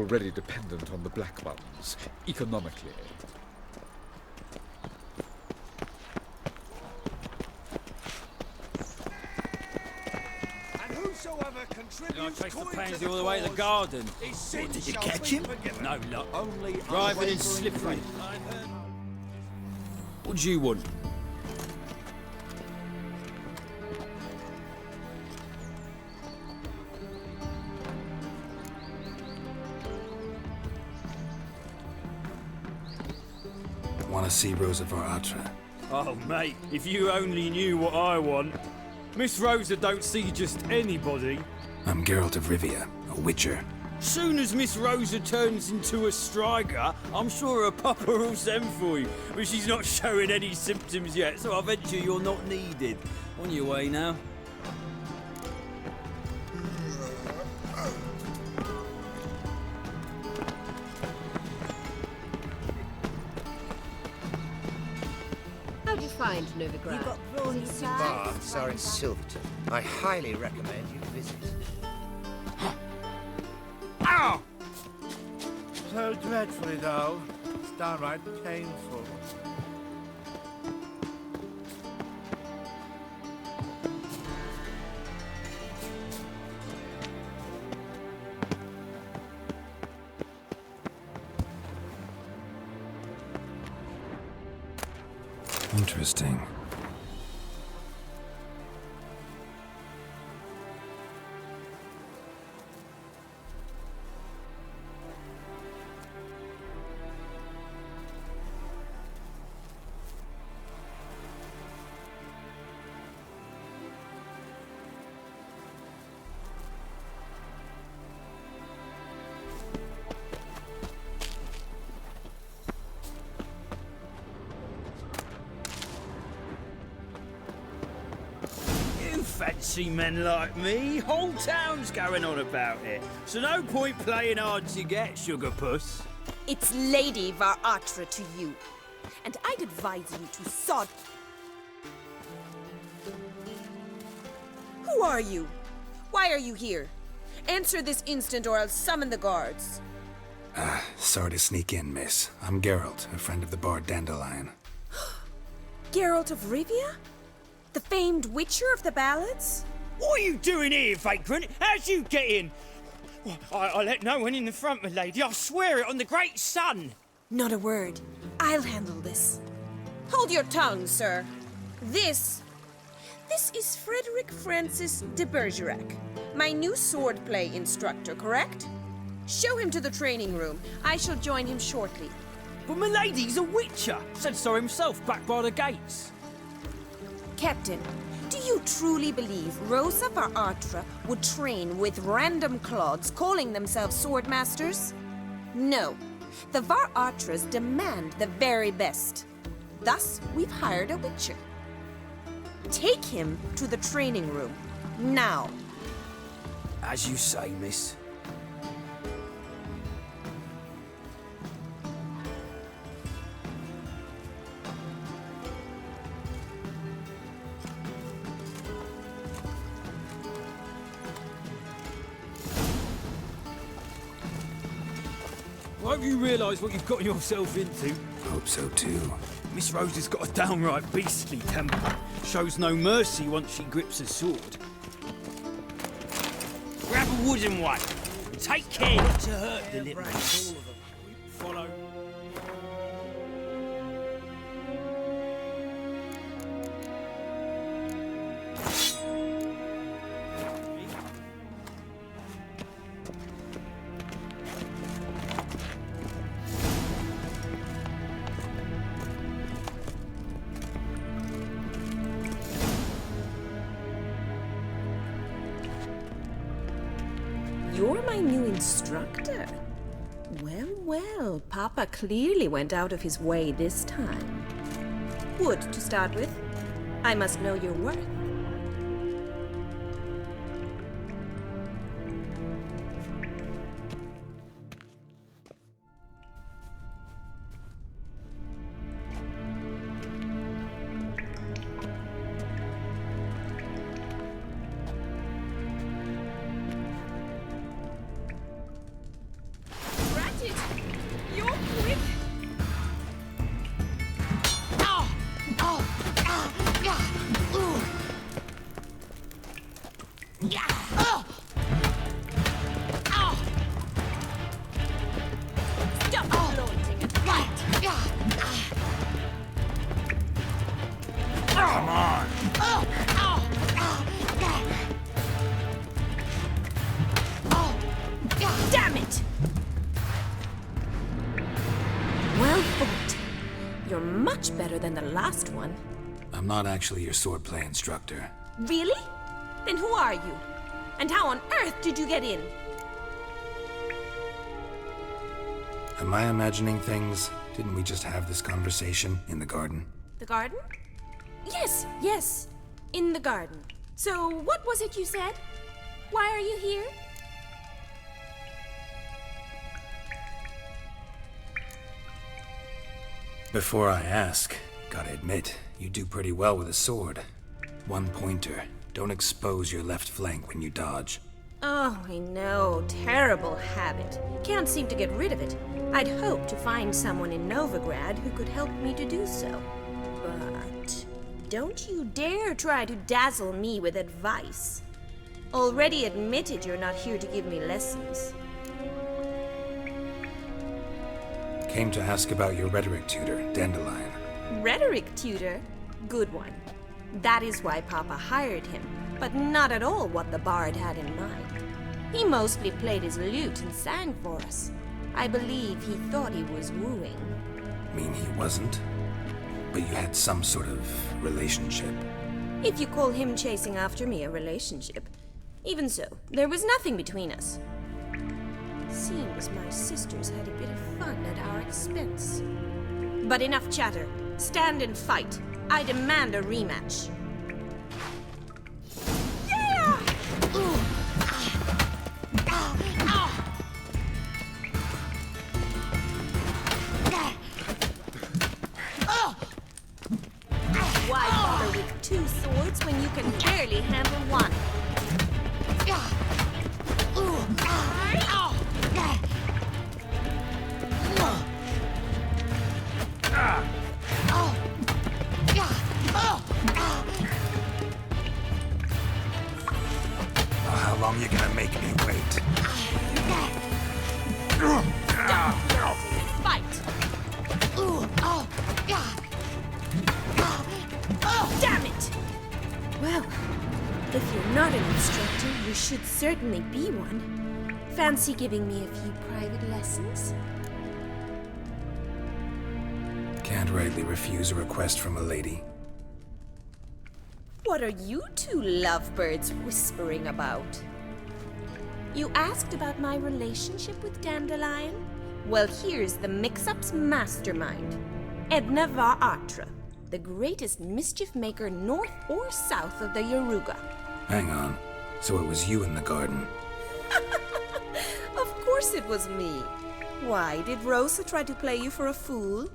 already dependent on the black ones, economically. And whosoever contributes I chased the coin pansy to all the way to the cause, garden. his sins did you shall catch be him? forgiven. No luck. Only Driving in unwavering slippery. faith. What do you want? Want to see Rosa Atra? Oh, mate, if you only knew what I want. Miss Rosa don't see just anybody. I'm Geralt of Rivia, a witcher. Soon as Miss Rosa turns into a striker, I'm sure her papa will send for you. But she's not showing any symptoms yet, so I venture you're not needed. On your way now. How'd you find Novigrad? You got brawny baths are in Silverton. I highly recommend you visit. Ow! So dreadfully dull. It's downright painful. Interesting. You fancy men like me? Whole town's going on about it. So no point playing hard to get, sugar puss. It's Lady Atra to you. And I'd advise you to sod... Who are you? Why are you here? Answer this instant or I'll summon the guards. Sorry to sneak in, miss. I'm Geralt, a friend of the bard Dandelion. Geralt of Rivia? The famed witcher of the ballads? What are you doing here, vagrant? How'd you get in? I let no one in the front, my lady. I swear it on the great sun. Not a word. I'll handle this. Hold your tongue, sir. This is Frederick Francis de Bergerac, my new swordplay instructor, correct? Show him to the training room. I shall join him shortly. But my lady's a witcher. Said so himself back by the gates. Captain, do you truly believe Rosa Atra would train with random clods calling themselves swordmasters? No. The Atras demand the very best. Thus, we've hired a witcher. Take him to the training room. Now. As you say, miss. I hope you realise what you've gotten yourself into. Hope so too. Miss Rosa's got a downright beastly temper. Shows no mercy once she grips a sword. Grab a wooden one. Take care not to hurt the little ones. Follow. You're my new instructor. Well, well, Papa clearly went out of his way this time. Wood, to start with. I must know your worth. Fight! Well fought. You're much better than the last one. I'm not actually your swordplay instructor. Really? Then who are you? And how on earth did you get in? Am I imagining things? Didn't we just have this conversation in the garden? The garden? Yes, yes. In the garden. So, what was it you said? Why are you here? Before I ask, gotta admit, you do pretty well with a sword. One pointer. Don't expose your left flank when you dodge. Oh, I know. Terrible habit. Can't seem to get rid of it. I'd hoped to find someone in Novigrad who could help me to do so. But don't you dare try to dazzle me with advice. Already admitted you're not here to give me lessons. Came to ask about your rhetoric tutor, Dandelion. Rhetoric tutor? Good one. That is why Papa hired him, but not at all what the bard had in mind. He mostly played his lute and sang for us. I believe he thought he was wooing. Mean he wasn't? But you had some sort of relationship. If you call him chasing after me a relationship. Even so, there was nothing between us. Seems my sisters had a bit of fun at our expense. But enough chatter. Stand and fight. I demand a rematch. Yeah! Why bother with two swords when you can barely handle one? How long you gonna make me wait? Fight! Damn it! Well, if you're not an instructor, you should certainly be one. Fancy giving me a few private lessons? Can't rightly refuse a request from a lady. What are you two lovebirds whispering about? You asked about my relationship with Dandelion? Well, here's the mix-up's mastermind. Edna Var-Atra, the greatest mischief maker north or south of the Yaruga. Hang on. So it was you in the garden. Of course it was me. Why, did Rosa try to play you for a fool?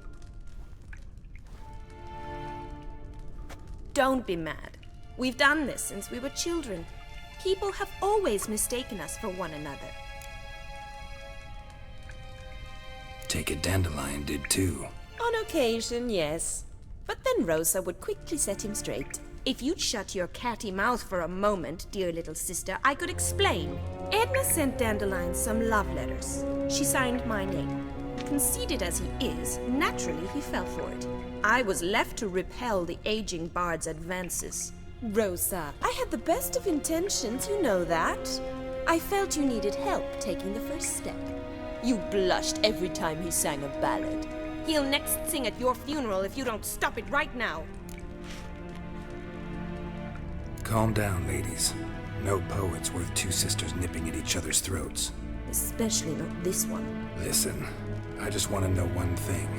Don't be mad. We've done this since we were children. People have always mistaken us for one another. Take it Dandelion did too. On occasion, yes. But then Rosa would quickly set him straight. If you'd shut your catty mouth for a moment, dear little sister, I could explain. Edna sent Dandelion some love letters. She signed my name. Conceited as he is, naturally he fell for it. I was left to repel the aging bard's advances. Rosa, I had the best of intentions, you know that. I felt you needed help taking the first step. You blushed every time he sang a ballad. He'll next sing at your funeral if you don't stop it right now. Calm down, ladies. No poet's worth two sisters nipping at each other's throats. Especially not this one. Listen, I just want to know one thing.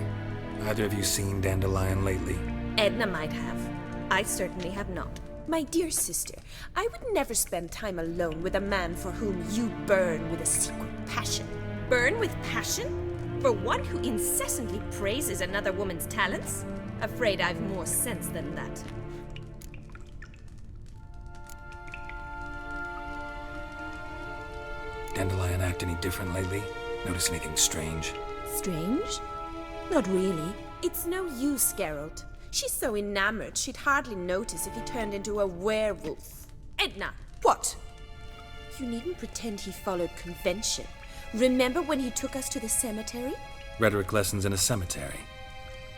Either of you seen Dandelion lately? Edna might have. I certainly have not. My dear sister, I would never spend time alone with a man for whom you burn with a secret passion. Burn with passion? For one who incessantly praises another woman's talents? Afraid I've more sense than that. Dandelion act any different lately? Notice anything strange? Strange? Not really. It's no use, Geralt. She's so enamored she'd hardly notice if he turned into a werewolf. Edna! What? You needn't pretend he followed convention. Remember when he took us to the cemetery? Rhetoric lessons in a cemetery.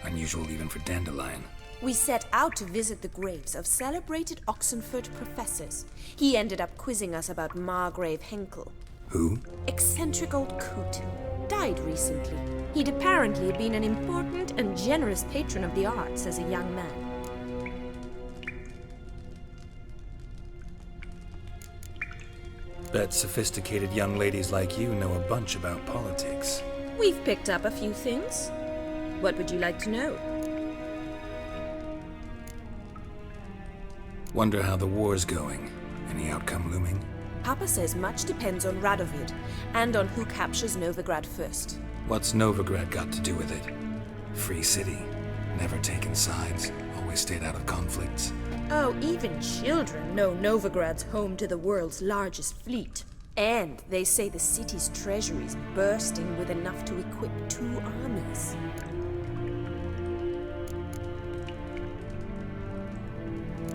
Unusual even for Dandelion. We set out to visit the graves of celebrated Oxenford professors. He ended up quizzing us about Margrave Henkel. Who? Eccentric old coot. Died recently. He'd apparently been an important and generous patron of the arts as a young man. Bet sophisticated young ladies like you know a bunch about politics. We've picked up a few things. What would you like to know? Wonder how the war's going. Any outcome looming? Papa says much depends on Radovid, and on who captures Novigrad first. What's Novigrad got to do with it? Free city. Never taken sides. Always stayed out of conflicts. Oh, even children know Novigrad's home to the world's largest fleet. And they say the city's treasury's bursting with enough to equip 2 armies.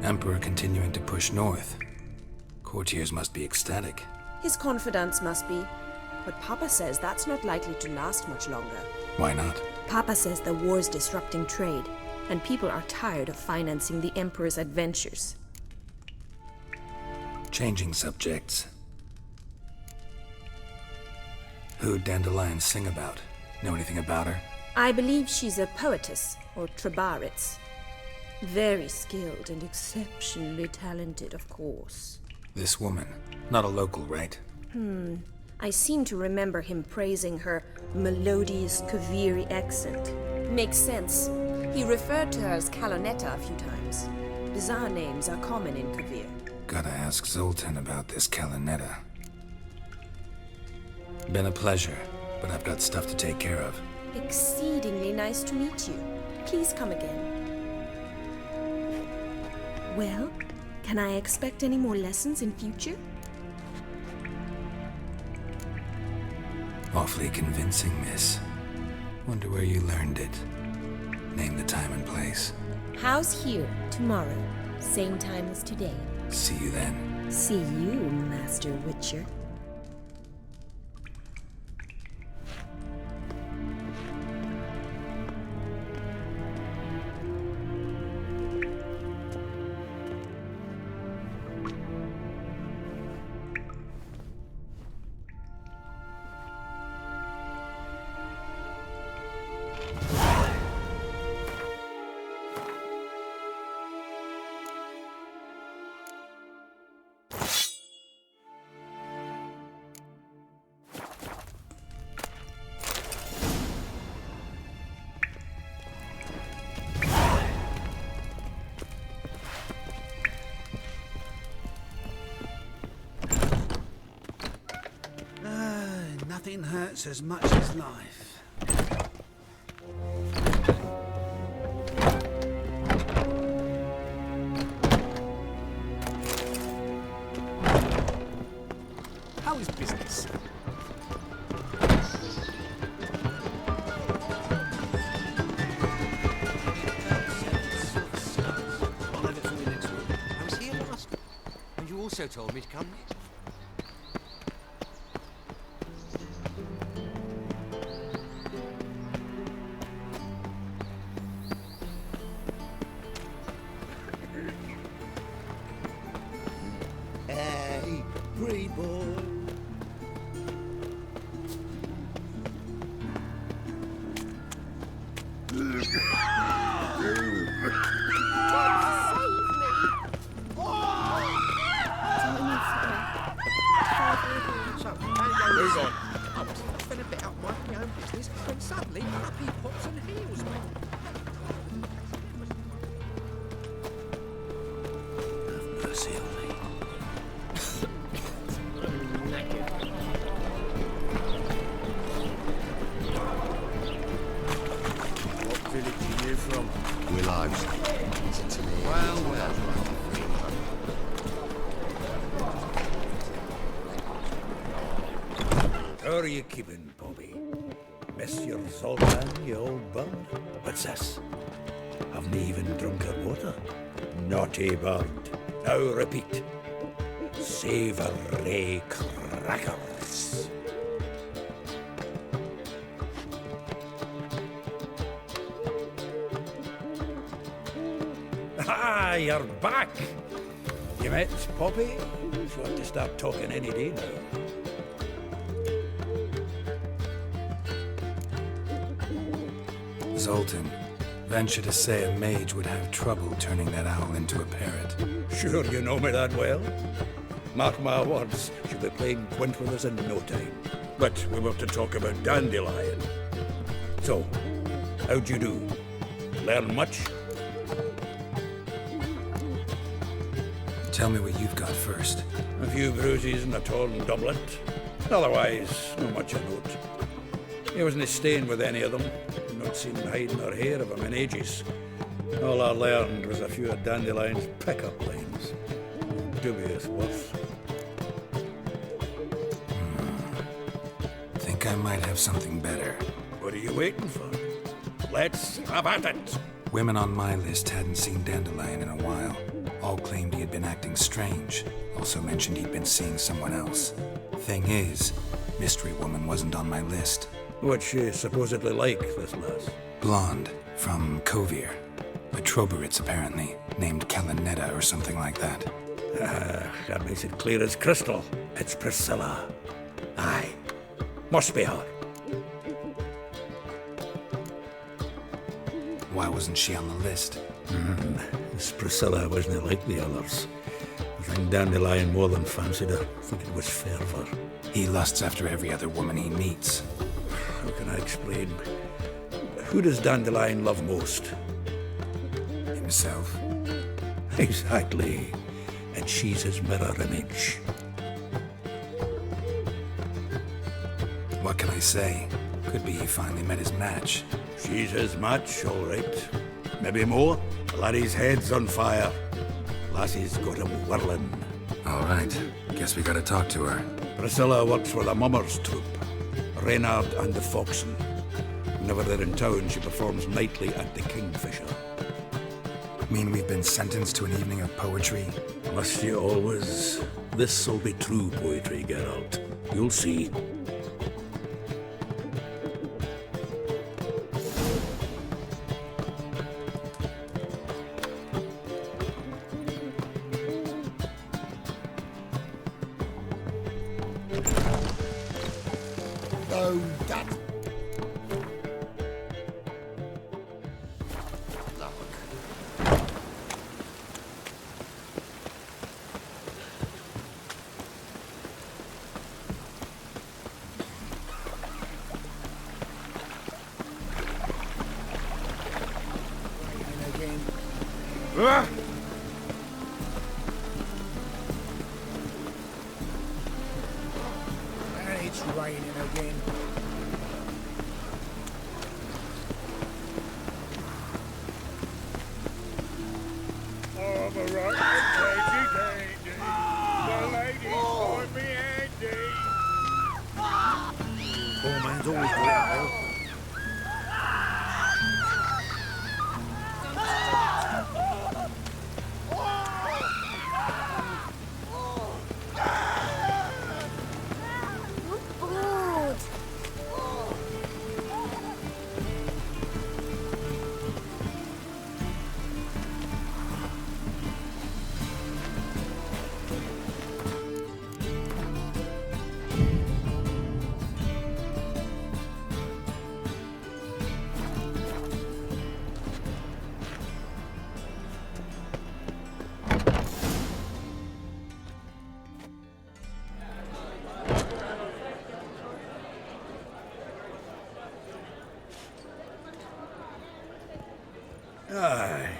Emperor continuing to push north. Courtiers must be ecstatic. His confidants must be. But Papa says that's not likely to last much longer. Why not? Papa says the war's disrupting trade, and people are tired of financing the Emperor's adventures. Changing subjects. Who'd Dandelion sing about? Know anything about her? I believe she's a poetess, or Trebaritz. Very skilled and exceptionally talented, of course. This woman. Not a local, right? I seem to remember him praising her melodious Kaviri accent. Makes sense. He referred to her as Kalonetta a few times. Bizarre names are common in Kavir. Gotta ask Zoltan about this Kalonetta. Been a pleasure, but I've got stuff to take care of. Exceedingly nice to meet you. Please come again. Well, can I expect any more lessons in future? Awfully convincing, miss. Wonder where you learned it. Name the time and place. House here, tomorrow. Same time as today. See you then. See you, Master Witcher. Nothing hurts as much as life. How is business? I'll have it for you next week. I was here last, and you also told me to come next. Hey, pretty boy. Move on. I was been a bit out minding my own business when suddenly up he pops and heals me. Have mercy on me. What village are you from? Willows. Listen to me. Well. How are you keeping, Bobby? Miss your Zoltan, you old bird? What's this? Haven't even drunk her water? Naughty bird. Now repeat. Savoury crackers. Ah, you're back! You met Poppy? She'll have to start talking any day now. Zoltan, venture to say a mage would have trouble turning that owl into a parrot. Sure you know me that well. Mark my words, she'll be playing quint with us in no time. But we were to talk about Dandelion. So, how'd you do? Learn much? Tell me what you've got first. A few bruises and a torn doublet. Otherwise, not much of note. He wasn't staying with any of them. Not seen hiding or hair of him in ages. All I learned was a few of Dandelion's pick-up lines. Dubious worth. Think I might have something better. What are you waiting for? Let's have at it! Women on my list hadn't seen Dandelion in a while. All claimed he had been acting strange. Also mentioned he'd been seeing someone else. Thing is, Mystery Woman wasn't on my list. What's she supposedly like, this lass? Blonde, from Kovir. A Troberitz, apparently, named Kalanetta or something like that. That makes it clear as crystal. It's Priscilla. Aye. Must be her. Why wasn't she on the list? This Priscilla wasn't like the others. I think Dandelion more than fancied her. I think it was fervour. He lusts after every other woman he meets. How can I explain? Who does Dandelion love most? Himself. Exactly. And she's his mirror image. What can I say? Could be he finally met his match. She's his match, all right. Maybe more. Laddie's head's on fire. Lassie's got him whirling. All right. Guess we gotta talk to her. Priscilla works for the Mummers troupe. Reynard and the Foxen. Whenever they're in town, she performs nightly at the Kingfisher. Mean we've been sentenced to an evening of poetry? Must you always? This'll be true poetry, Geralt. You'll see. Oh, that. And it's raining again. Poor man's always doing well.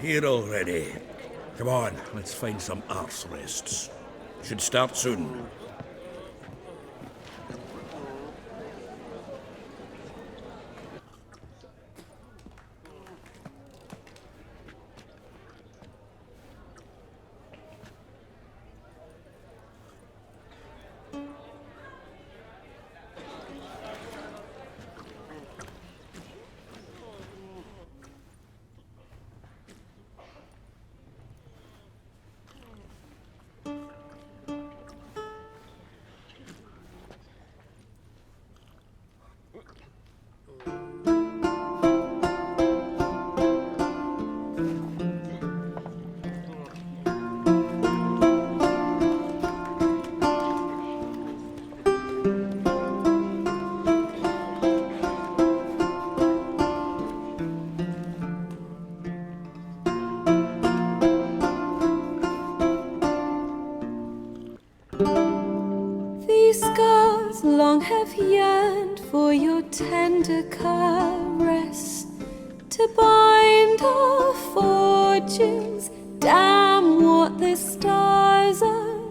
Here already. Come on, let's find some arse rests. Should start soon. tender caress to bind our fortunes. Damn what the stars are.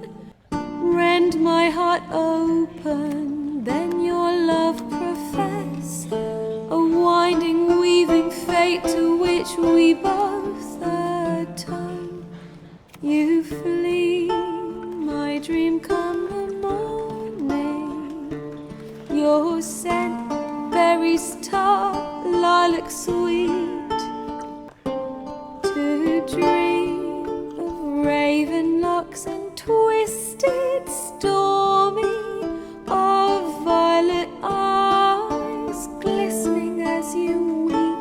Rend my heart open, then your love profess. A winding, weaving fate to which we both atone. You flee, my dream come the morning. Your scent, berries tart, lilac sweet. To dream of raven locks and twisted, stormy, of violet eyes glistening as you weep.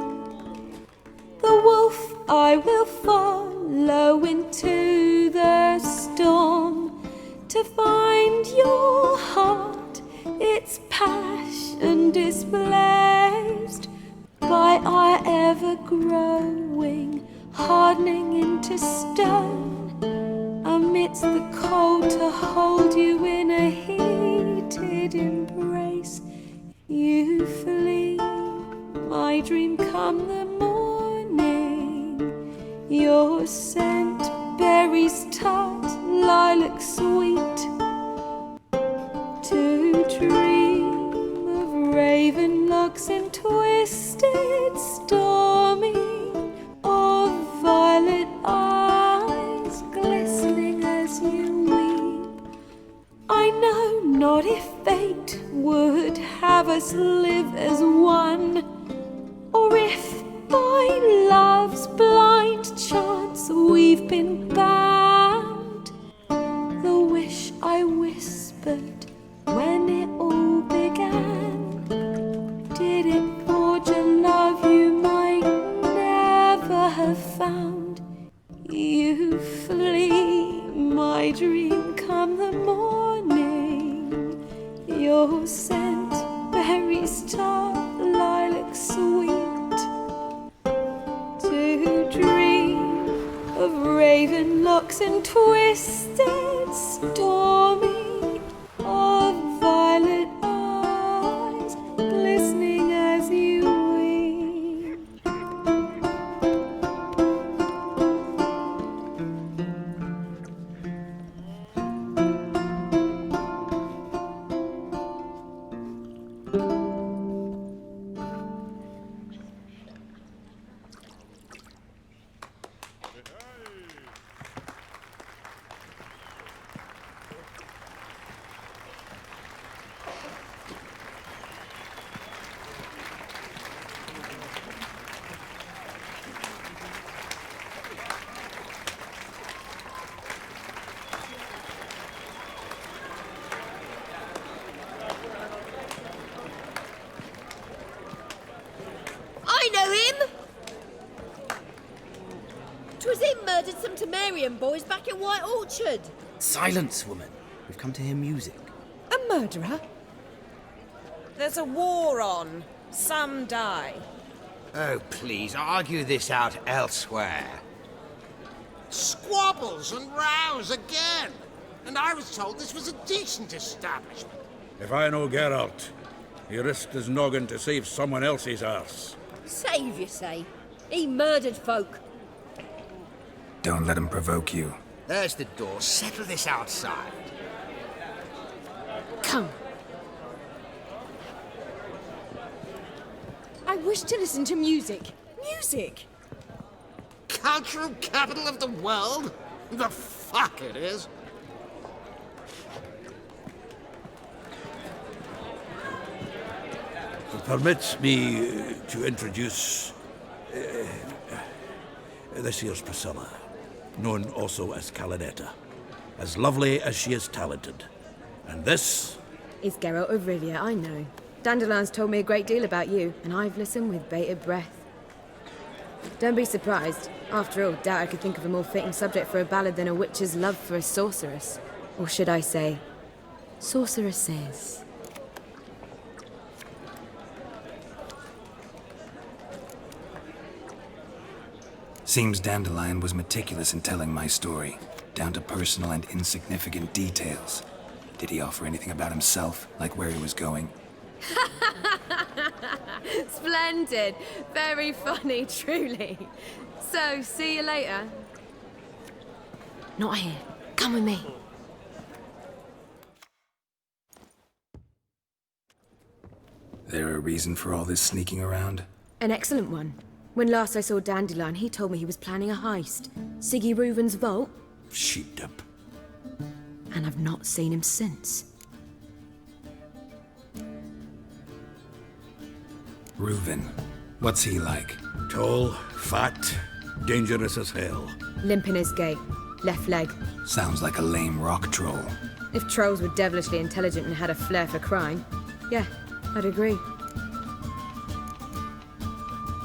The wolf I will follow into the storm to find your heart, its passion displaced by our ever-growing, hardening into stone. Amidst the cold to hold you in a heated embrace. You flee, my dream come the morning. Your scent, berries tart, lilac sweet. To dream of raven locks and twisted, stormy, of violet eyes glistening as you weep. I know not if fate would have us live as one, or if by love's blind chance we've been bound. The wish I whispered when it all began, did it forge a love you might never have found? You flee, my dream come the morning. Your scent, berries tart, lilac sweet. To dream of raven locks and twisted, stormy, of violet eyes glistening as you weep. I know him! 'Twas him murdered some Temerian boys back in White Orchard. Silence, woman. We've come to hear music. A murderer? There's a war on. Some die. Oh, please, argue this out elsewhere. Squabbles and rows again. And I was told this was a decent establishment. If I know Geralt, he risked his noggin to save someone else's arse. Save, you say? He murdered folk. Don't let him provoke you. There's the door. Settle this outside. Come. I wish to listen to music. Music! Cultural capital of the world? The fuck it is. Permits me to introduce this here's Priscilla, known also as Calinetta, as lovely as she is talented. And this is Geralt of Rivia, I know. Dandelion's told me a great deal about you, and I've listened with bated breath. Don't be surprised. After all, doubt I could think of a more fitting subject for a ballad than a witch's love for a sorceress. Or should I say, sorceresses. Seems Dandelion was meticulous in telling my story, down to personal and insignificant details. Did he offer anything about himself, like where he was going? Splendid. Very funny, truly. So, see you later. Not here. Come with me. There a reason for all this sneaking around? An excellent one. When last I saw Dandelion, he told me he was planning a heist. Siggy Reuven's vault. Sheepdip. And I've not seen him since. Reuven. What's he like? Tall, fat, dangerous as hell. Limp in his gait. Left leg. Sounds like a lame rock troll. If trolls were devilishly intelligent and had a flair for crime, yeah, I'd agree.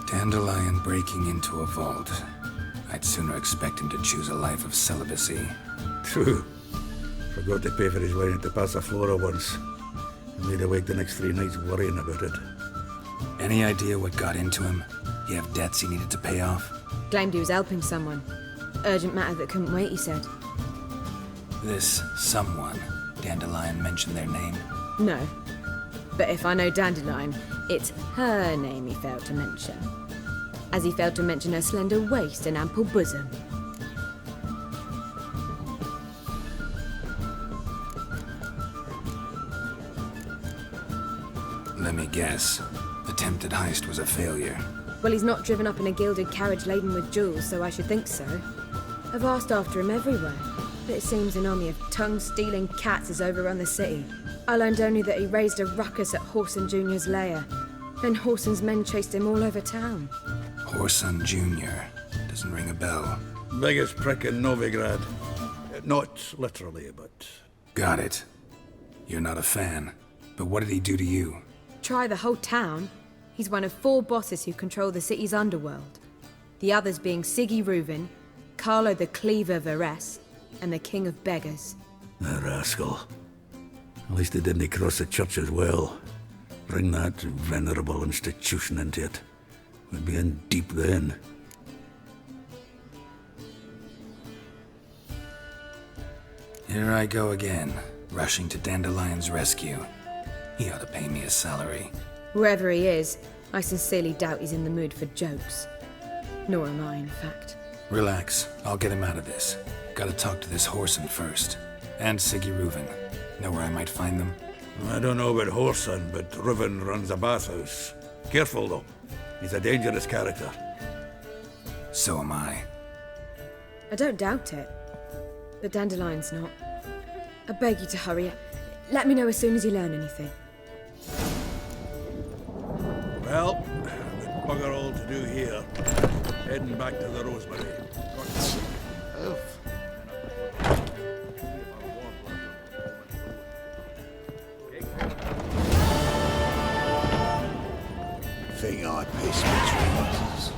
Dandelion breaking into a vault. I'd sooner expect him to choose a life of celibacy. True. Forgot to pay for his way into Passaflora once. And laid awake the next 3 nights worrying about it. Any idea what got into him? He have debts he needed to pay off? Claimed he was helping someone. Urgent matter that couldn't wait, he said. This someone, Dandelion mentioned their name? No. But if I know Dandelion, it's her name he failed to mention. As he failed to mention her slender waist and ample bosom. Let me guess. Attempted heist was a failure. Well, he's not driven up in a gilded carriage laden with jewels, so I should think so. I've asked after him everywhere, but it seems an army of tongue-stealing cats has overrun the city. I learned only that he raised a ruckus at Horson Jr.'s lair. Then Horson's men chased him all over town. Horson Jr. Doesn't ring a bell. Biggest prick in Novigrad. Not literally, but... Got it. You're not a fan. But what did he do to you? Try the whole town. He's one of 4 bosses who control the city's underworld. The others being Siggy Reuven, Carlo the Cleaver Varese, and the King of Beggars. The rascal. At least he didn't cross the church as well. Bring that venerable institution into it. We'd be in deep then. Here I go again, rushing to Dandelion's rescue. He ought to pay me a salary. Wherever he is, I sincerely doubt he's in the mood for jokes. Nor am I, in fact. Relax, I'll get him out of this. Gotta talk to this Horson first. And Siggy Reuven. Know where I might find them? I don't know about Horson, but Reuven runs a bathhouse. Careful, though. He's a dangerous character. So am I. I don't doubt it. But Dandelion's not. I beg you to hurry. Let me know as soon as you learn anything. Well, we've bugger all to do here. Heading back to the Rosemary. Oof. Thing I pay speech for.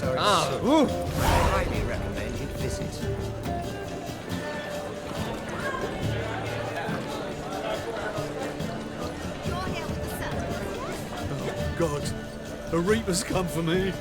I highly recommend you visit. Oh, God. A Reaper's come for me.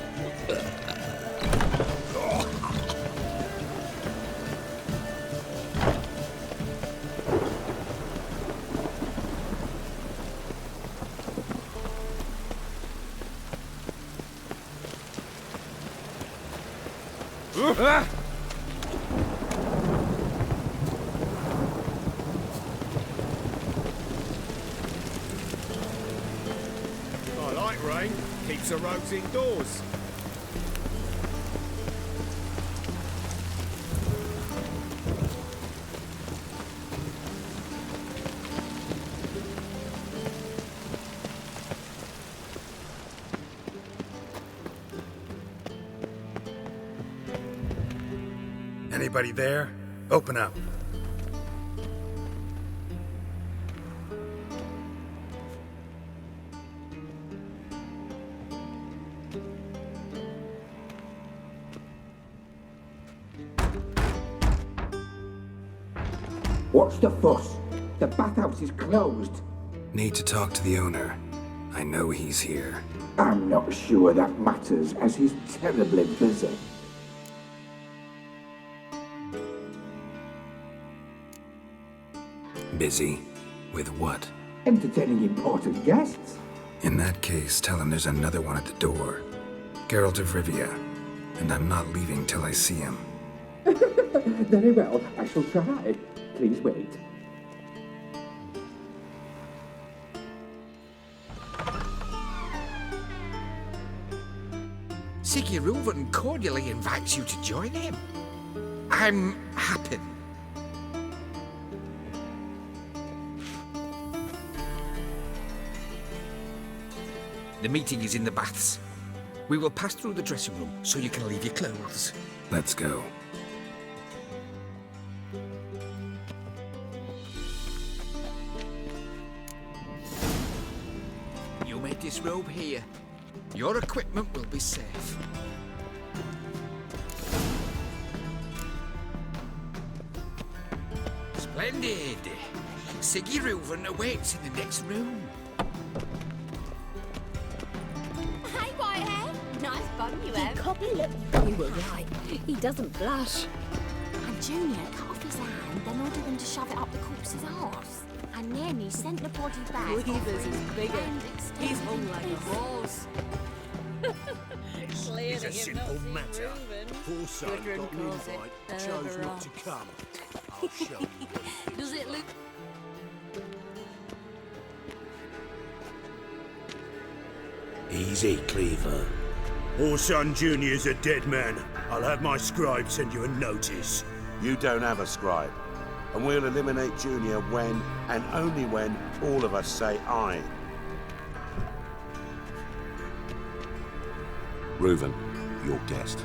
I like rain. Keeps the roads indoors. Anybody there? Open up. What's the fuss? The bathhouse is closed. Need to talk to the owner. I know he's here. I'm not sure that matters, as he's terribly busy. Busy? With what? Entertaining important guests. In that case, tell him there's another one at the door. Geralt of Rivia. And I'm not leaving till I see him. Very well, I shall try. Please wait. Siggy Reuven cordially invites you to join him. I'm happy. The meeting is in the baths. We will pass through the dressing room so you can leave your clothes. Let's go. You may disrobe here. Your equipment will be safe. Splendid! Siggy Reuven awaits in the next room. Hey, Whitehair. Nice bum you have. Copy, look. You were right. He doesn't blush. And Junior cut off his hand, then ordered them to shove it up the corpse's arse. And then he sent the body back. Weavers is bigger. He's hung like a horse. It's a simple matter. The poor son got an invite, chose not to come. I'll show you. Does it look... Easy, Cleaver. Orson Jr.'s a dead man. I'll have my scribe send you a notice. You don't have a scribe. And we'll eliminate Junior when, and only when, all of us say aye. Reuven, your guest.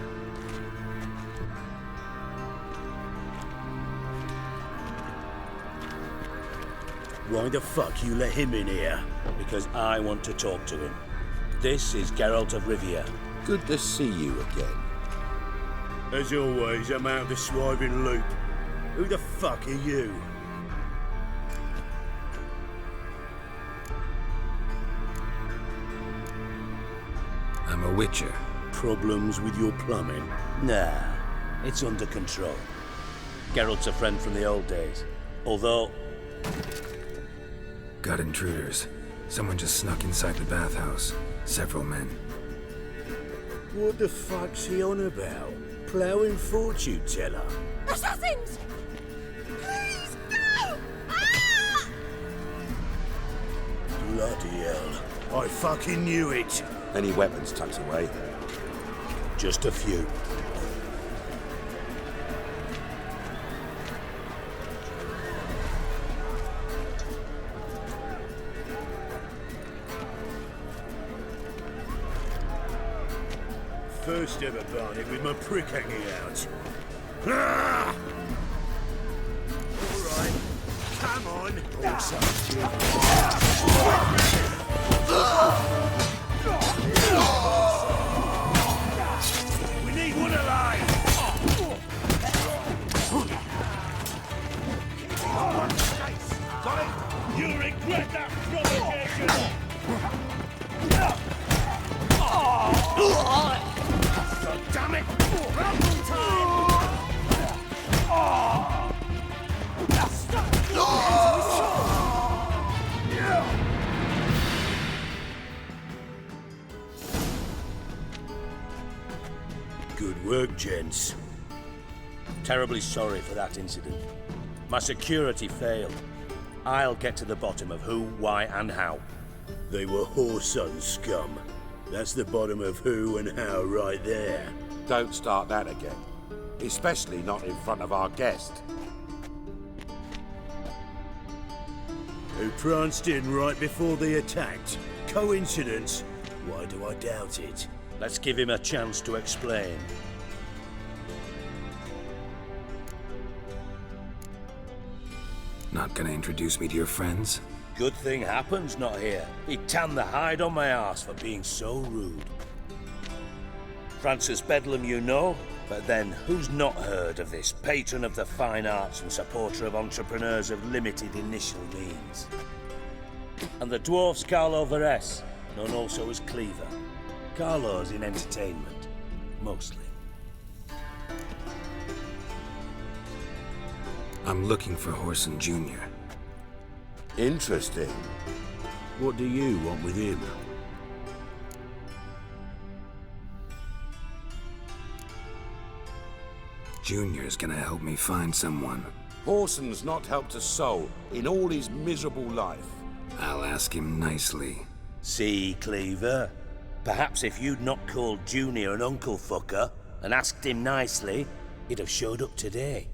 Why the fuck you let him in here? Because I want to talk to him. This is Geralt of Rivia. Good to see you again. As always, I'm out of the swiving loop. Who the fuck are you? I'm a witcher. Problems with your plumbing? Nah, it's under control. Geralt's a friend from the old days. Although... Got intruders. Someone just snuck inside the bathhouse. Several men. What the fuck's he on about? Ploughing fortune teller? Assassins! Please, no! Ah! Bloody hell. I fucking knew it. Any weapons tucked away? Just a few. First ever barnet with my prick hanging out. Ah! All right, come on. We need one alive. Got it? You'll regret that provocation. Damn it! Rumble time! Good work, gents. Terribly sorry for that incident. My security failed. I'll get to the bottom of who, why, and how. They were whoreson scum. That's the bottom of who and how right there. Don't start that again. Especially not in front of our guest. Who pranced in right before they attacked. Coincidence? Why do I doubt it? Let's give him a chance to explain. Not gonna introduce me to your friends? Good thing Happen's not here. He tanned the hide on my arse for being so rude. Francis Bedlam, you know? But then, who's not heard of this patron of the fine arts and supporter of entrepreneurs of limited initial means? And the dwarf's Carlo Veres, known also as Cleaver. Carlo's in entertainment, mostly. I'm looking for Horson Jr. Interesting. What do you want with him? Junior's gonna help me find someone. Horson's not helped a soul in all his miserable life. I'll ask him nicely. See, Cleaver? Perhaps if you'd not called Junior an uncle fucker and asked him nicely, he'd have showed up today.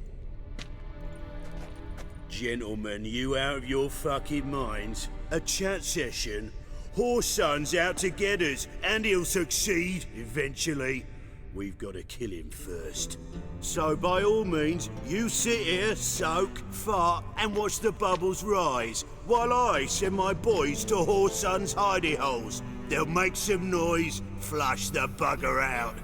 Gentlemen, you out of your fucking minds? A chat session? Horson's out to get us, and he'll succeed, eventually. We've got to kill him first. So by all means, you sit here, soak, fart, and watch the bubbles rise, while I send my boys to Horson's hidey holes. They'll make some noise, flush the bugger out.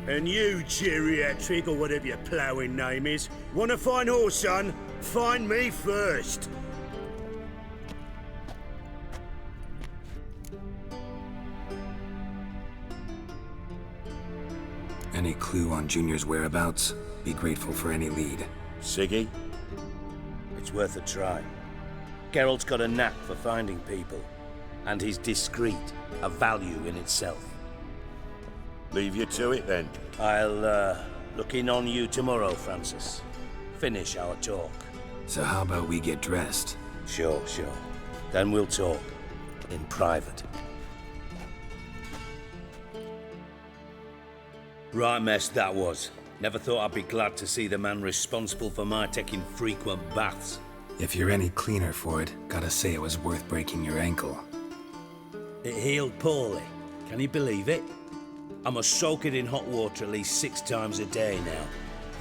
And you, geriatric, or whatever your ploughing name is, wanna find Horson? Find me first. Any clue on Junior's whereabouts? Be grateful for any lead. Siggy? It's worth a try. Geralt's got a knack for finding people, and he's discreet, a value in itself. Leave you to it, then. I'll, look in on you tomorrow, Francis. Finish our talk. So how about we get dressed? Sure. Then we'll talk. In private. Right mess that was. Never thought I'd be glad to see the man responsible for my taking frequent baths. If you're any cleaner for it, gotta say it was worth breaking your ankle. It healed poorly. Can you believe it? I must soak it in hot water at least 6 times a day now.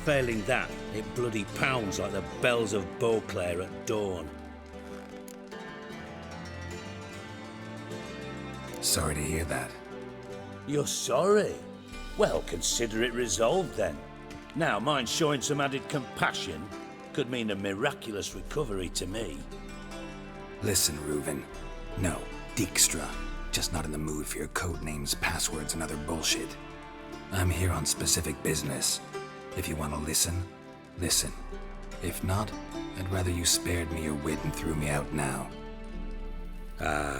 Failing that, it bloody pounds like the bells of Beauclair at dawn. Sorry to hear that. You're sorry? Well, consider it resolved then. Now, mind showing some added compassion could mean a miraculous recovery to me. Listen, Reuven. No, Dijkstra. Just not in the mood for your code names, passwords, and other bullshit. I'm here on specific business. If you want to listen, listen. If not, I'd rather you spared me your wit and threw me out now.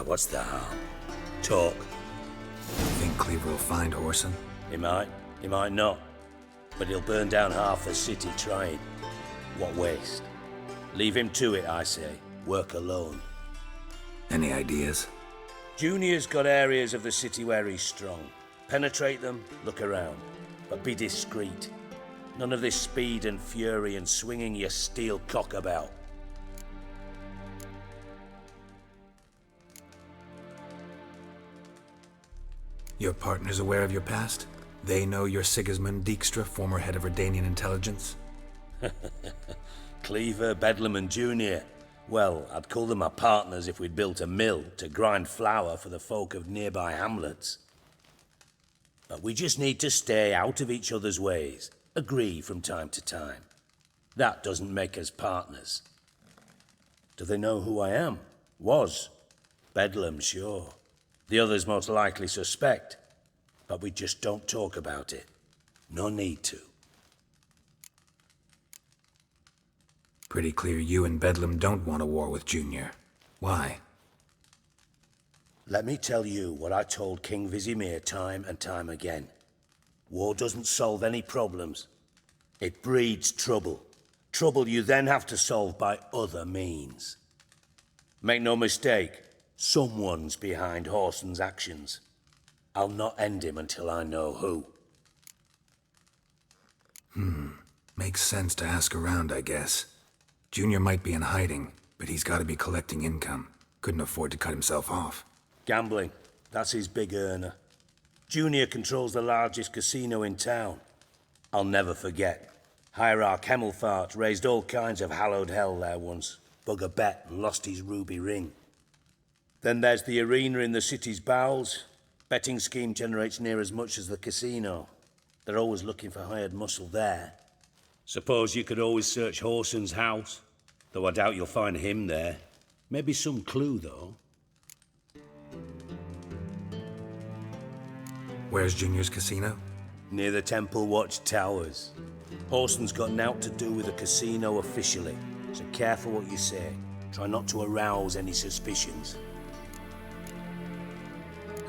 What's the harm? Talk. Think Cleaver will find Horson? He might not. But he'll burn down half the city trying. What waste. Leave him to it, I say. Work alone. Any ideas? Junior's got areas of the city where he's strong. Penetrate them, look around. But be discreet. None of this speed and fury and swinging your steel cock about. Your partner's aware of your past? They know you're Sigismund Dijkstra, former head of Redanian intelligence? Cleaver, Bedlam and Junior. Well, I'd call them my partners if we'd built a mill to grind flour for the folk of nearby hamlets. But we just need to stay out of each other's ways. Agree from time to time. That doesn't make us partners. Do they know who I am? Was. Bedlam, sure. The others most likely suspect. But we just don't talk about it. No need to. Pretty clear you and Bedlam don't want a war with Junior. Why? Let me tell you what I told King Vizimir time and time again. War doesn't solve any problems. It breeds trouble. Trouble you then have to solve by other means. Make no mistake, someone's behind Horson's actions. I'll not end him until I know who. Makes sense to ask around, I guess. Junior might be in hiding, but he's got to be collecting income. Couldn't afford to cut himself off. Gambling, that's his big earner. Junior controls the largest casino in town. I'll never forget. Hierarch Hemmelfart raised all kinds of hallowed hell there once. Bugger bet and lost his ruby ring. Then there's the arena in the city's bowels. Betting scheme generates near as much as the casino. They're always looking for hired muscle there. Suppose you could always search Horson's house, though I doubt you'll find him there. Maybe some clue, though. Where's Junior's casino? Near the Temple Watch Towers. Horson's got naught to do with the casino officially, so careful what you say. Try not to arouse any suspicions.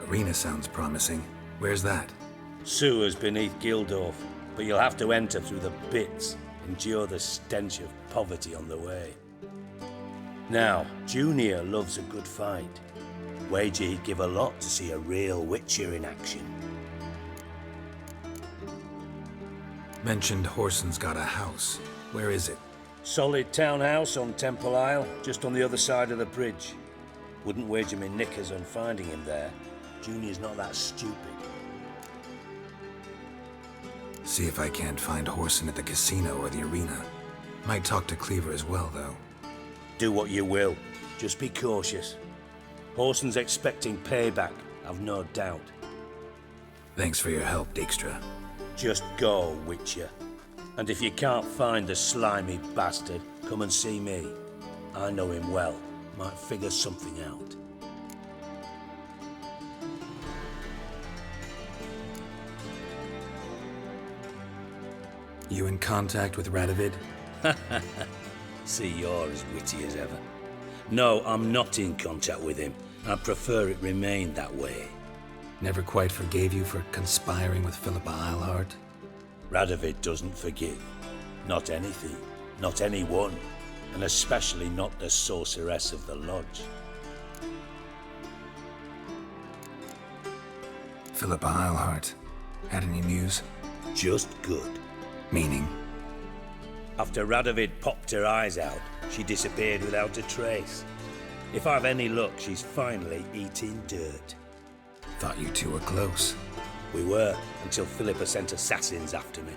Arena sounds promising. Where's that? Sewers beneath Gildorf, but you'll have to enter through the pits, endure the stench of poverty on the way. Now, Junior loves a good fight. Wager he'd give a lot to see a real Witcher in action. Mentioned Horson's got a house. Where is it? Solid townhouse on Temple Isle, just on the other side of the bridge. Wouldn't wager me knickers on finding him there. Junior's not that stupid. See if I can't find Horson at the casino or the arena. Might talk to Cleaver as well, though. Do what you will. Just be cautious. Horson's expecting payback, I've no doubt. Thanks for your help, Dijkstra. Just go, Witcher. And if you can't find the slimy bastard, come and see me. I know him well. Might figure something out. You in contact with Radovid? See, you're as witty as ever. No, I'm not in contact with him. I prefer it remained that way. Never quite forgave you for conspiring with Philippa Eilhart? Radovid doesn't forgive. Not anything. Not anyone. And especially not the sorceress of the Lodge. Philippa Eilhart. Had any news? Just good. Meaning? After Radovid popped her eyes out, she disappeared without a trace. If I've any luck, she's finally eating dirt. Thought you two were close. We were, until Philippa sent assassins after me.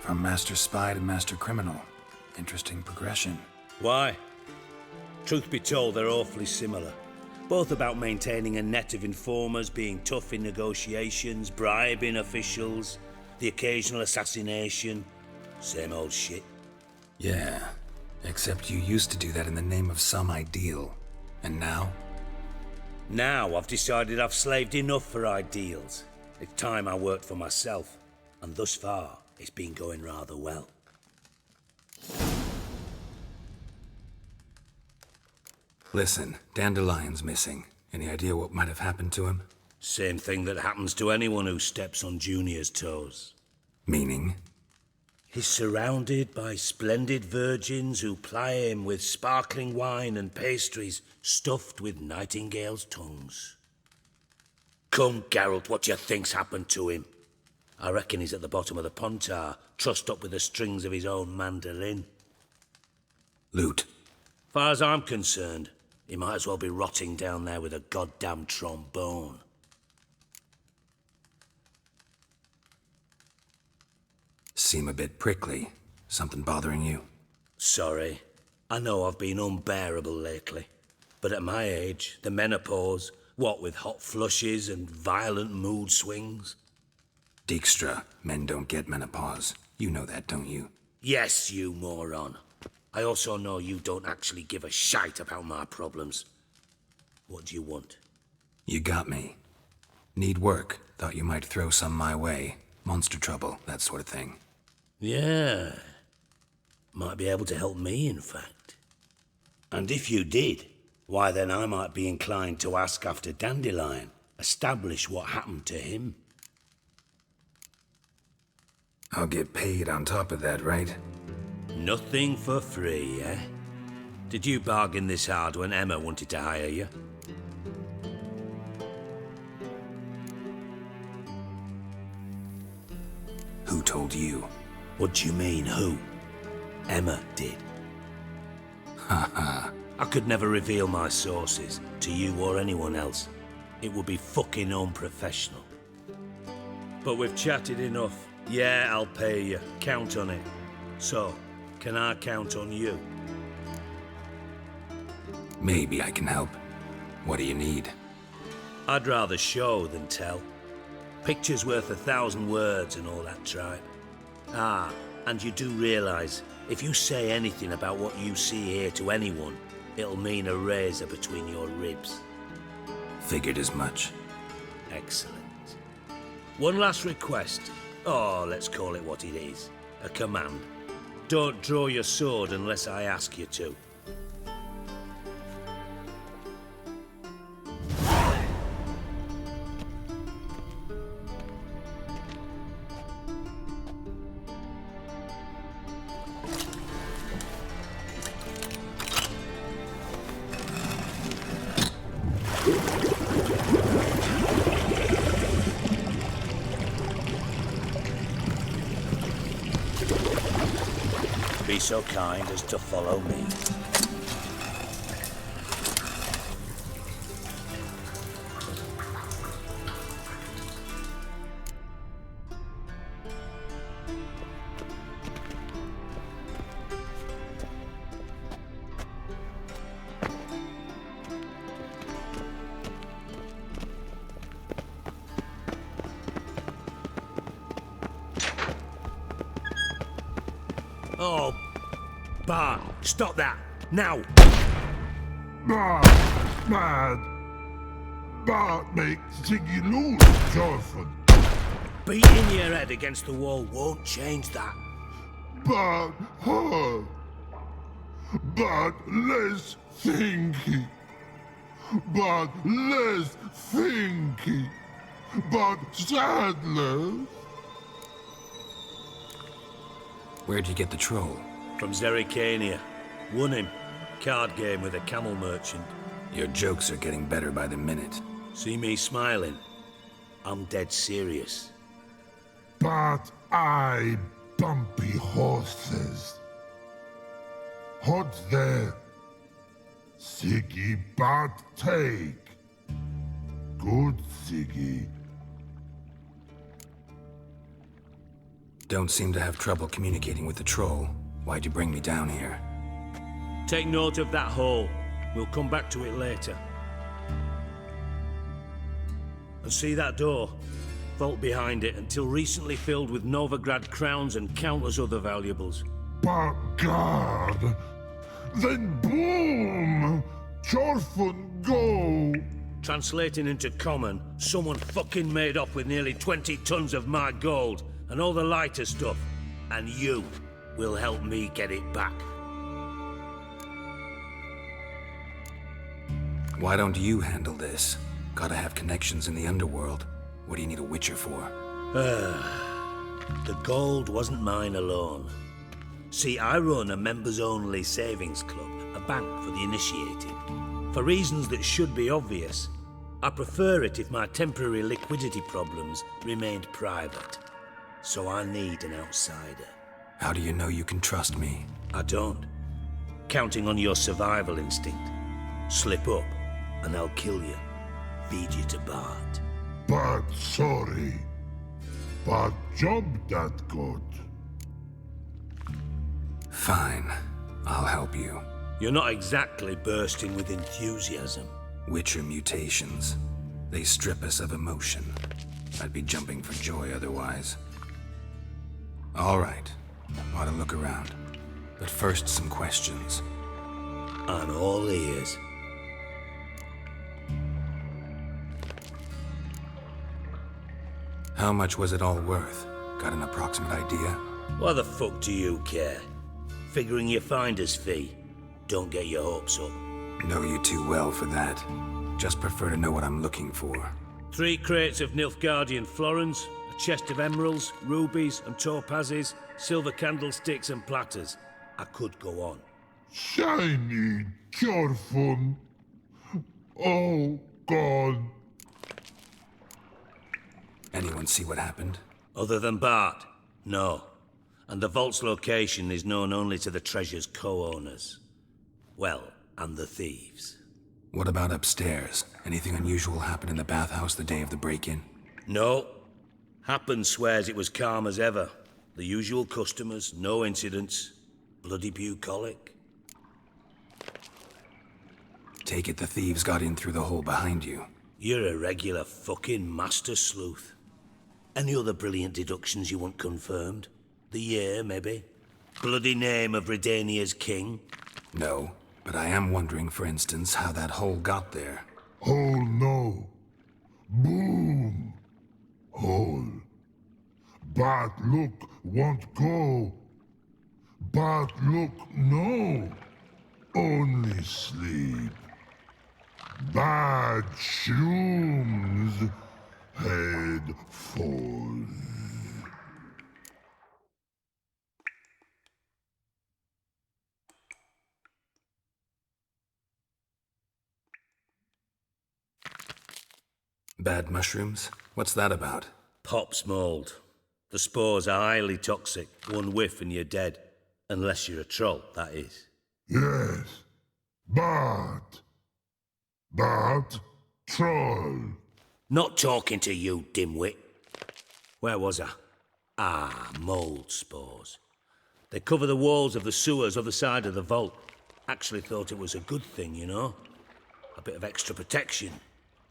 From Master Spy to Master Criminal. Interesting progression. Why? Truth be told, they're awfully similar. Both about maintaining a net of informers, being tough in negotiations, bribing officials, the occasional assassination. Same old shit. Yeah, except you used to do that in the name of some ideal. And now? Now I've decided I've slaved enough for ideals. It's time I worked for myself. And thus far, it's been going rather well. Listen, Dandelion's missing. Any idea what might have happened to him? Same thing that happens to anyone who steps on Junior's toes. Meaning? He's surrounded by splendid virgins who ply him with sparkling wine and pastries stuffed with nightingales' tongues. Come, Geralt, what do you think's happened to him? I reckon he's at the bottom of the Pontar, trussed up with the strings of his own mandolin. Loot. Far as I'm concerned, he might as well be rotting down there with a goddamn trombone. Seem a bit prickly. Something bothering you? Sorry. I know I've been unbearable lately. But at my age, the menopause, what with hot flushes and violent mood swings? Dijkstra, men don't get menopause. You know that, don't you? Yes, you moron. I also know you don't actually give a shite about my problems. What do you want? You got me. Need work. Thought you might throw some my way. Monster trouble, that sort of thing. Yeah. Might be able to help me, in fact. And if you did, why then I might be inclined to ask after Dandelion, establish what happened to him. I'll get paid on top of that, right? Nothing for free, eh? Did you bargain this hard when Emma wanted to hire you? Who told you? What do you mean, who? Emma did. Haha. I could never reveal my sources, to you or anyone else. It would be fucking unprofessional. But we've chatted enough. Yeah, I'll pay you. Count on it. So, can I count on you? Maybe I can help. What do you need? I'd rather show than tell. Picture's worth 1,000 words and all that tripe. Ah, and you do realise, if you say anything about what you see here to anyone, it'll mean a razor between your ribs. Figured as much. Excellent. One last request. Oh, let's call it what it is. A command. Don't draw your sword unless I ask you to. Be so kind as to follow me. Oh, Bart, stop that, now! Mad! Bart makes Ziggy lose, Jorfan. Beating your head against the wall won't change that. But hard. But less thinky. But less thinky. But sadless. Where'd you get the troll? From Zerrikania. Won him. Card game with a camel merchant. Your jokes are getting better by the minute. See me smiling? I'm dead serious. But I bumpy horses. Hot there. Ziggy but take. Good Ziggy. Don't seem to have trouble communicating with the troll. Why'd you bring me down here? Take note of that hole. We'll come back to it later. And see that door? Vault behind it, until recently filled with Novigrad crowns and countless other valuables. But God! Then boom! Jorfan go! Translating into common, someone fucking made off with nearly 20 tons of my gold and all the lighter stuff. And you will help me get it back. Why don't you handle this? Gotta have connections in the underworld. What do you need a witcher for? The gold wasn't mine alone. See, I run a members-only savings club, a bank for the initiated. For reasons that should be obvious, I prefer it if my temporary liquidity problems remained private. So I need an outsider. How do you know you can trust me? I don't. Counting on your survival instinct. Slip up, and I'll kill you. Feed you to Bart. But sorry. But job that good. Fine. I'll help you. You're not exactly bursting with enthusiasm. Witcher mutations. They strip us of emotion. I'd be jumping for joy otherwise. All right. Ought to look around. But first, some questions. I'm all ears. How much was it all worth? Got an approximate idea? Why the fuck do you care? Figuring your finder's fee. Don't get your hopes up. Know you too well for that. Just prefer to know what I'm looking for. 3 crates of Nilfgaardian florins, a chest of emeralds, rubies and topazes, silver candlesticks and platters. I could go on. Shiny Jorfan. Oh, God. Anyone see what happened? Other than Bart? No. And the vault's location is known only to the treasure's co-owners. Well, and the thieves. What about upstairs? Anything unusual happen in the bathhouse the day of the break-in? No. Happen swears it was calm as ever. The usual customers, no incidents. Bloody bucolic. Take it the thieves got in through the hole behind you. You're a regular fucking master sleuth. Any other brilliant deductions you want confirmed? The year, maybe? Bloody name of Redania's king? No, but I am wondering, for instance, how that hole got there. Hole no. Boom. Hole. Bad look won't go. Bad look no. Only sleep. Bad shrooms. Head falls. Bad mushrooms? What's that about? Pop's mold. The spores are highly toxic. One whiff and you're dead. Unless you're a troll, that is. Yes. Bad. Bad troll. Not talking to you, dimwit. Where was I? Ah, mold spores. They cover the walls of the sewers other side of the vault. Actually thought it was a good thing, you know? A bit of extra protection.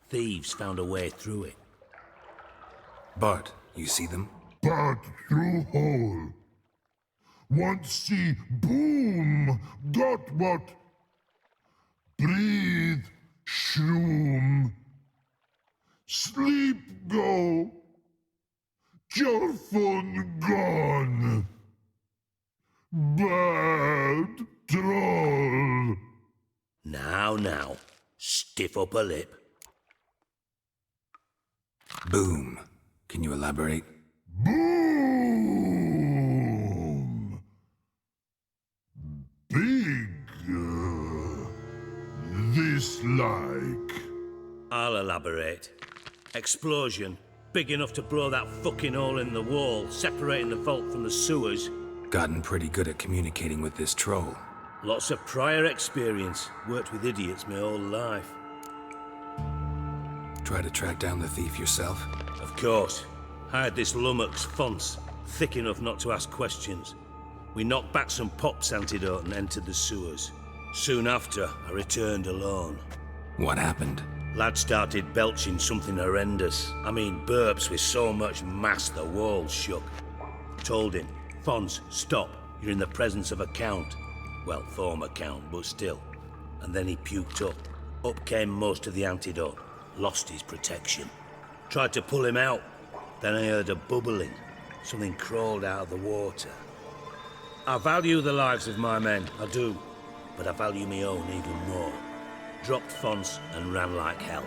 Thieves found a way through it. Bart, you see them? Bad through hole. Want see boom. Got what? Breathe. Shroom. Sleep go. Your phone gone. Bad troll. Now. Stiff upper lip. Boom. Can you elaborate? Boom. Big. This like. I'll elaborate. Explosion. Big enough to blow that fucking hole in the wall, separating the vault from the sewers. Gotten pretty good at communicating with this troll. Lots of prior experience. Worked with idiots my whole life. Try to track down the thief yourself? Of course. Hired this lummox, Fonce, thick enough not to ask questions. We knocked back some Pop's antidote and entered the sewers. Soon after, I returned alone. What happened? Lad started belching something horrendous. I mean, burps with so much mass the walls shook. Told him, Fonce, stop. You're in the presence of a count. Well, former count, but still. And then he puked up. Up came most of the antidote. Lost his protection. Tried to pull him out. Then I heard a bubbling. Something crawled out of the water. I value the lives of my men, I do. But I value my own even more. Dropped Fonce and ran like hell.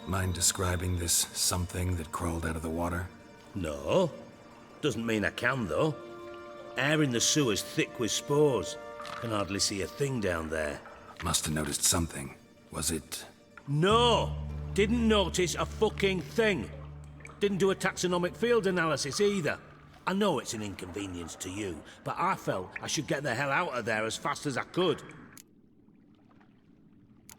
Mind describing this something that crawled out of the water? No. Doesn't mean I can, though. Air in the sewer's thick with spores. Can hardly see a thing down there. Must have noticed something. Was it... No! Didn't notice a fucking thing. Didn't do a taxonomic field analysis either. I know it's an inconvenience to you, but I felt I should get the hell out of there as fast as I could.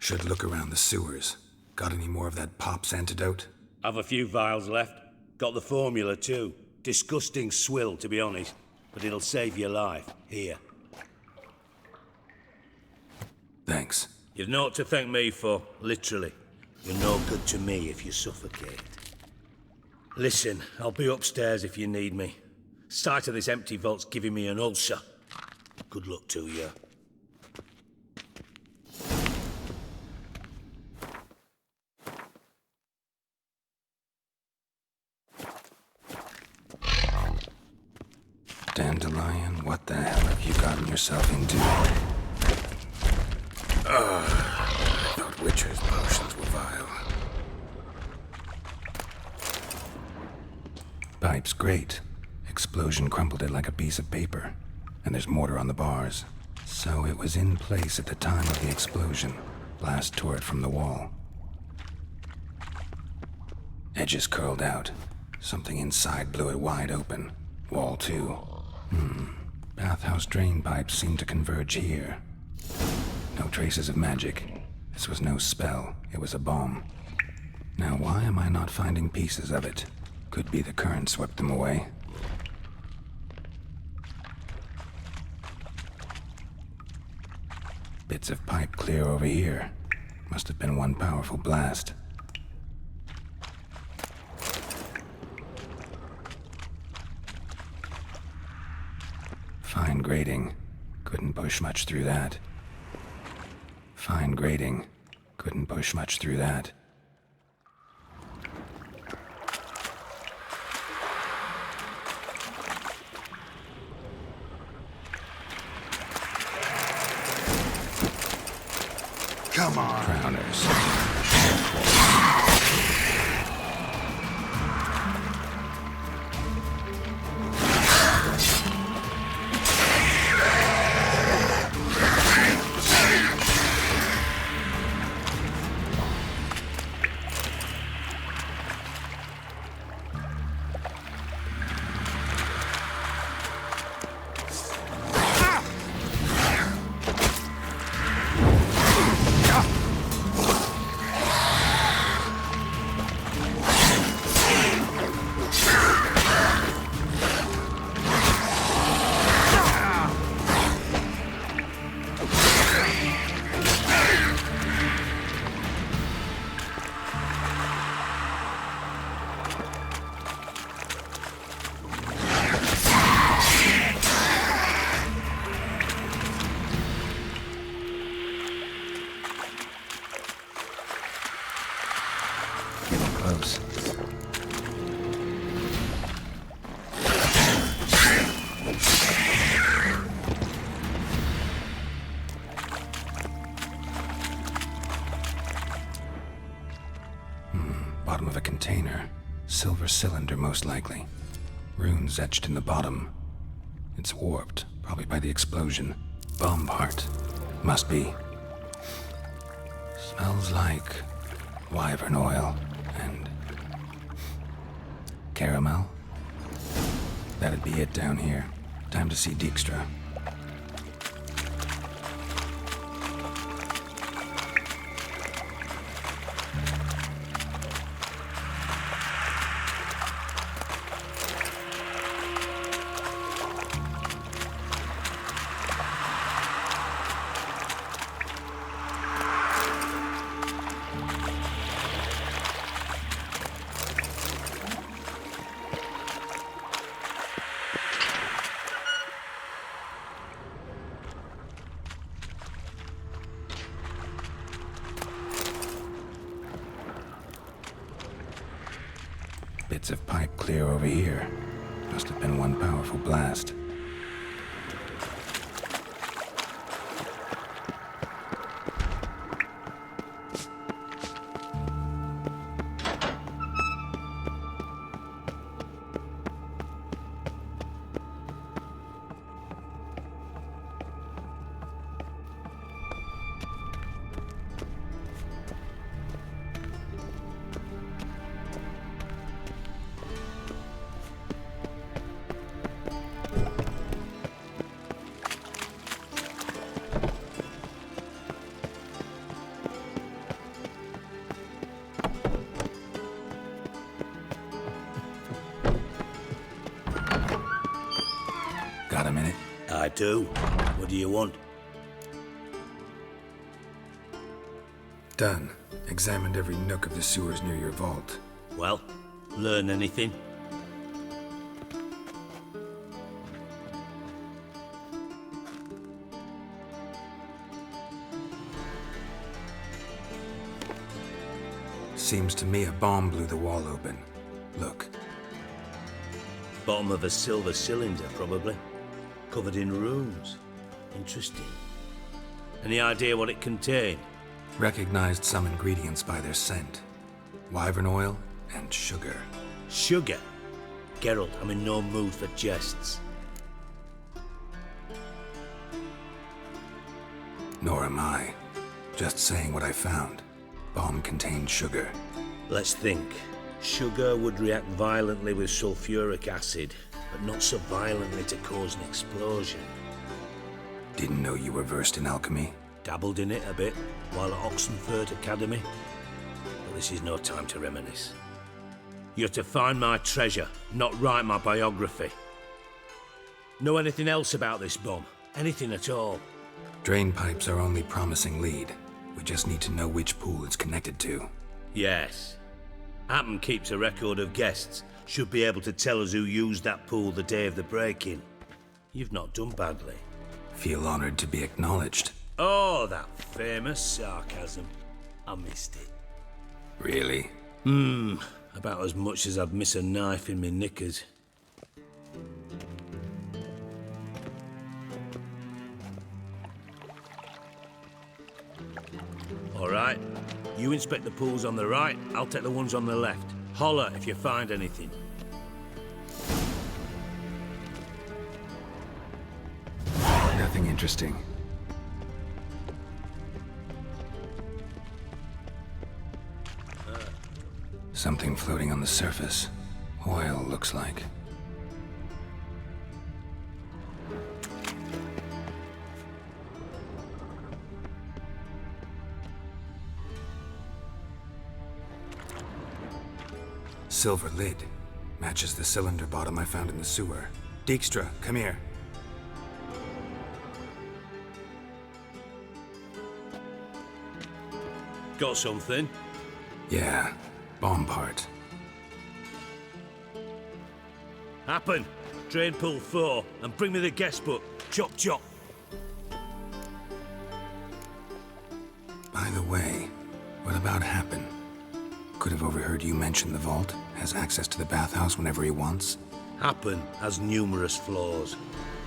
Should look around the sewers. Got any more of that Pop's antidote? Have a few vials left. Got the formula too. Disgusting swill, to be honest. But it'll save your life. Here. Thanks. You've naught to thank me for, literally. You're no good to me if you suffocate. Listen, I'll be upstairs if you need me. Sight of this empty vault's giving me an ulcer. Good luck to you. Dandelion, what the hell have you gotten yourself into? I thought Witcher's potions were vile. Pipe's great. Explosion crumpled it like a piece of paper. And there's mortar on the bars. So it was in place at the time of the explosion. Blast tore it from the wall. Edges curled out. Something inside blew it wide open. Wall too. Bathhouse drain pipes seem to converge here. No traces of magic. This was no spell. It was a bomb. Now why am I not finding pieces of it? Could be the current swept them away. Bits of pipe clear over here. Must have been one powerful blast. Fine grating. Couldn't push much through that. Fine grating. Couldn't push much through that. Come on. Drowners. Close. Bottom of a container. Silver cylinder, most likely. Runes etched in the bottom. It's warped, probably by the explosion. Bomb part. Must be. Smells like wyvern oil and caramel. That'd be it down here. Time to see Dijkstra. Bits of pipe clear over here. Must have been one powerful blast. Got a minute? I do. What do you want? Done. Examined every nook of the sewers near your vault. Well, learn anything? Seems to me a bomb blew the wall open. Look. Bottom of a silver cylinder, probably. Covered in runes. Interesting. Any idea what it contained? Recognized some ingredients by their scent. Wyvern oil and sugar. Sugar? Geralt, I'm in no mood for jests. Nor am I. Just saying what I found. Bomb contained sugar. Let's think. Sugar would react violently with sulfuric acid, but not so violently to cause an explosion. Didn't know you were versed in alchemy. Dabbled in it a bit while at Oxenford Academy. But this is no time to reminisce. You're to find my treasure, not write my biography. Know anything else about this bomb? Anything at all? Drain pipes are only promising lead. We just need to know which pool it's connected to. Yes. Hammond keeps a record of guests. Should be able to tell us who used that pool the day of the break-in. You've not done badly. Feel honored to be acknowledged. Oh, that famous sarcasm. I missed it. Really? About as much as I'd miss a knife in me knickers. All right. You inspect the pools on the right, I'll take the ones on the left. Holler if you find anything. Nothing interesting. Something floating on the surface. Oil, looks like. Silver lid. Matches the cylinder bottom I found in the sewer. Dijkstra, come here. Got something? Yeah, bomb part. Happen. Drain pool 4 and bring me the guest book. Chop chop. By the way, what about Happen? Could have overheard you mention the vault. Has access to the bathhouse whenever he wants. Happen has numerous flaws.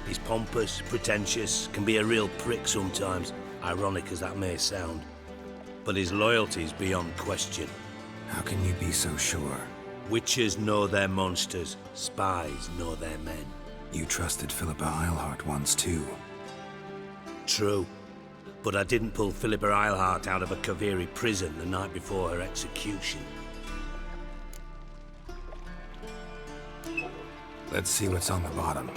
He's pompous, pretentious, can be a real prick sometimes, ironic as that may sound. But his loyalty's beyond question. How can you be so sure? Witches know their monsters, spies know their men. You trusted Philippa Eilhart once too. True. But I didn't pull Philippa Eilhart out of a Kaviri prison the night before her execution. Let's see what's on the bottom.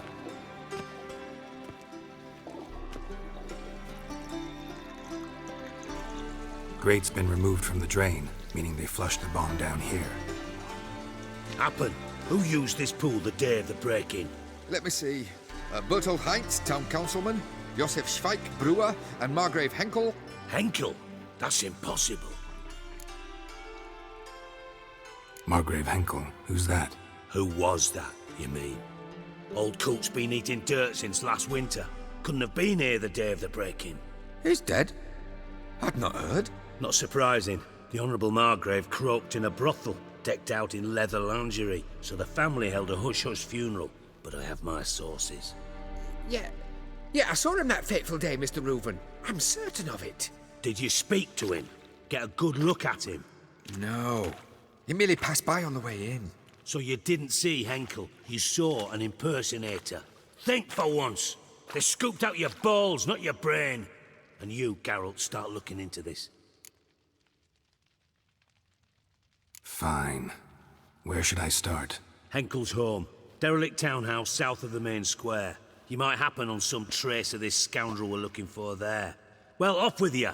Grate's been removed from the drain, meaning they flushed the bomb down here. Happen. Who used this pool the day of the break-in? Let me see. Bertolt Heinz, town councilman, Josef Schweik, brewer, and Margrave Henkel. Henkel? That's impossible. Margrave Henkel? Who's that? Who was that, you mean? Old coot's been eating dirt since last winter. Couldn't have been here the day of the break-in. He's dead? I'd not heard. Not surprising. The Honourable Margrave croaked in a brothel, decked out in leather lingerie, so the family held a hush-hush funeral. But I have my sources. Yeah, I saw him that fateful day, Mr. Reuven. I'm certain of it. Did you speak to him? Get a good look at him? No. He merely passed by on the way in. So you didn't see Henkel, you saw an impersonator. Think for once. They scooped out your balls, not your brain. And you, Geralt, start looking into this. Fine. Where should I start? Henkel's home. Derelict townhouse south of the main square. You might happen on some trace of this scoundrel we're looking for there. Well, off with you.